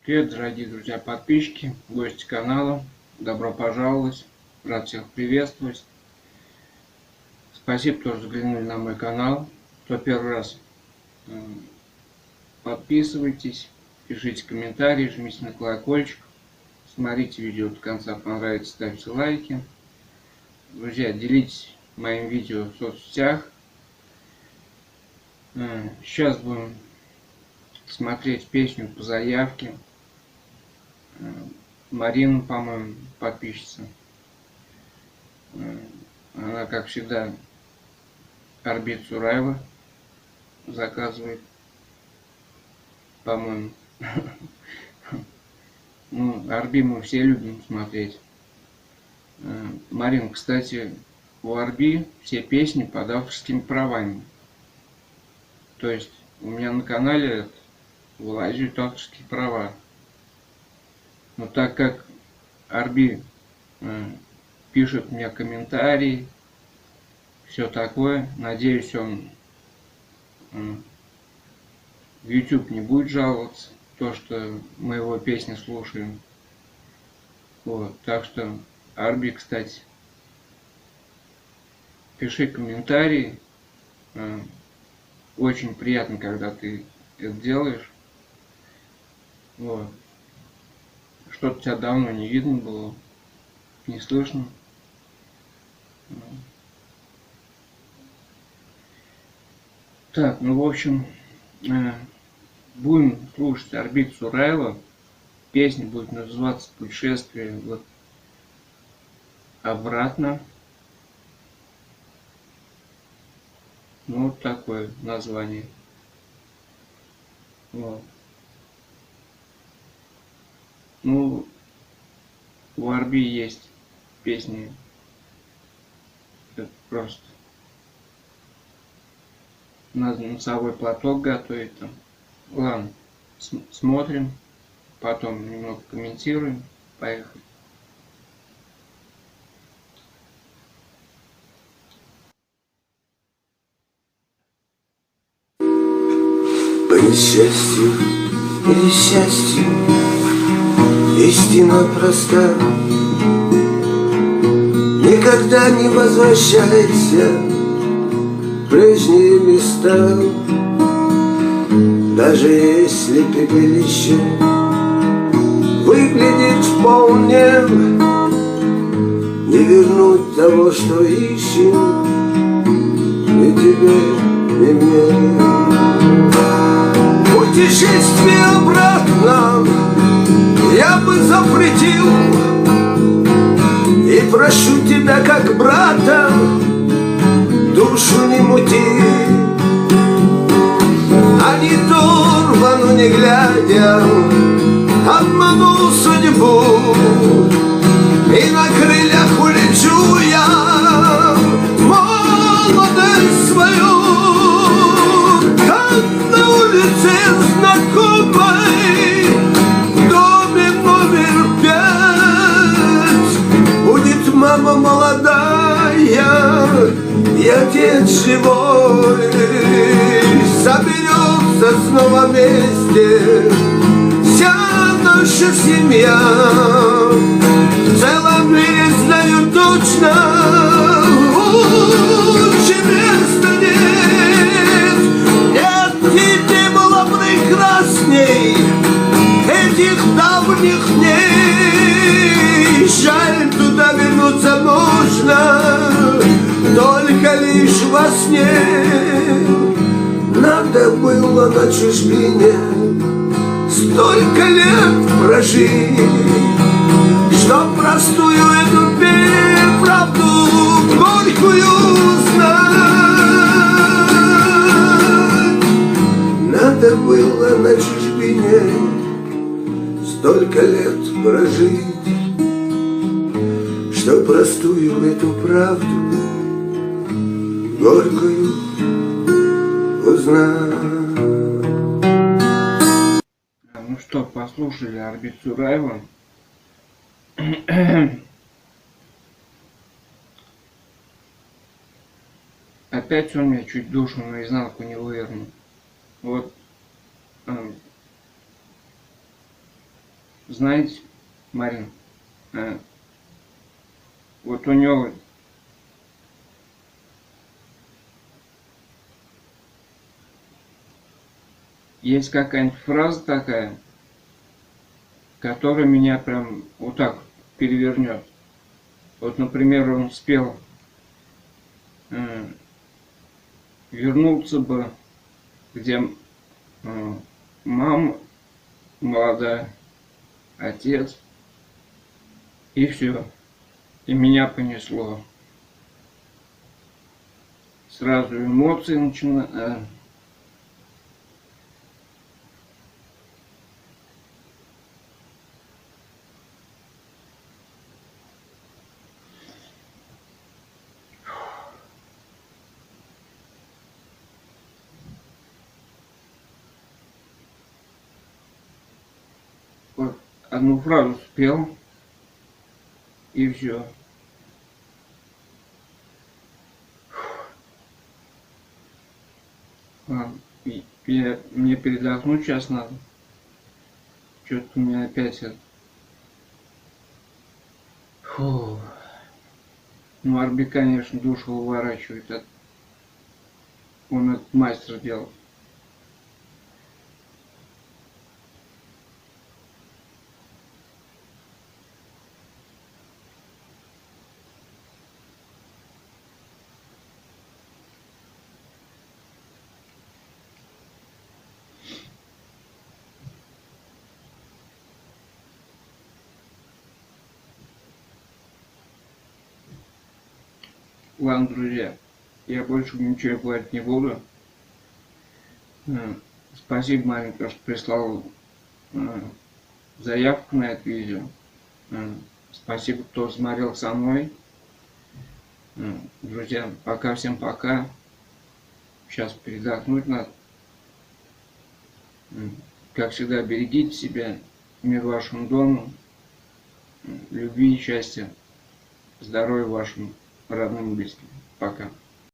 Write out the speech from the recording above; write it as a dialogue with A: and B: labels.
A: Привет, дорогие друзья, подписчики, гости канала. Добро пожаловать. Рад всех приветствовать. Спасибо, что взглянули на мой канал. Кто первый раз, подписывайтесь, пишите комментарии, жмите на колокольчик. Смотрите видео до конца, понравится, ставьте лайки. Друзья, делитесь моим видео в соцсетях. Сейчас будем смотреть песню по заявке. Марина, по-моему, подписчица. Она, как всегда, Орбит Сураева заказывает, по-моему. Ну, Орби мы все любим смотреть. Марин, кстати, у Орби все песни под авторскими правами. То есть у меня на канале вылазят авторские права. Но так как Орби пишет мне комментарии, все такое, надеюсь, он в YouTube не будет жаловаться, то, что мы его песни слушаем. Вот, так что, Орби, кстати, пиши комментарии. Очень приятно, когда ты это делаешь. Вот. Что-то тебя давно не видно было, не слышно. Так, ну в общем, будем слушать Орбит Сураева. Песня будет называться «Путешествие вот обратно». Ну, вот такое название. Вот. Ну, у Орби есть песни, это просто надо носовой платок готовить там. Ладно, смотрим, потом немного комментируем. Поехали.
B: По несчастью или счастью, истина проста. Никогда не возвращайся в прежние места. Даже если пепелище выглядит вполне, не вернуть того, что ищем, ни тебе, ни мне. Путешествие обратно я бы запретил, и прошу тебя как брата, душу не мути. А не дорвану, не глядя, обману судьбу, и на крыльях улечу я молодость свою. Как на улице знакомой, в доме номер 5 будет мама молодая и отец живой. Соберется снова вместе вся наша семья. В целом мире знаю точно, лучше места нет. Нет, тебе было прекрасней этих давних дней. Жаль, туда вернуться можно только лишь во сне. Надо было на чужбине столько лет прожить, чтоб простую эту правду горькую знать. Надо было на чужбине столько лет прожить, чтоб простую эту правду горькую узнать.
A: Ну что, послушали Орбит Сураева. Опять он меня чуть душу наизнанку не вывернул. Вот знаете, Марин, вот у него есть какая-нибудь фраза такая, которая меня прям вот так перевернет. Вот, например, он спел «Вернуться бы, где мама молодая, отец», и все. И меня понесло. Сразу эмоции начинают. Вот одну фразу спел, и все. Мне передохнуть сейчас надо. Что-то у меня опять это. Фу. Ну, Арби, конечно, душу выворачивает. Он этот мастер делал. Ладно, друзья, я больше ничего говорить не буду. Спасибо, маленько, что прислал заявку на это видео. Спасибо, кто смотрел со мной. Друзья, пока, всем пока. Сейчас передохнуть надо. Как всегда, берегите себя, мир вашему дому, любви и счастья, здоровья вашим родным и близким. Пока.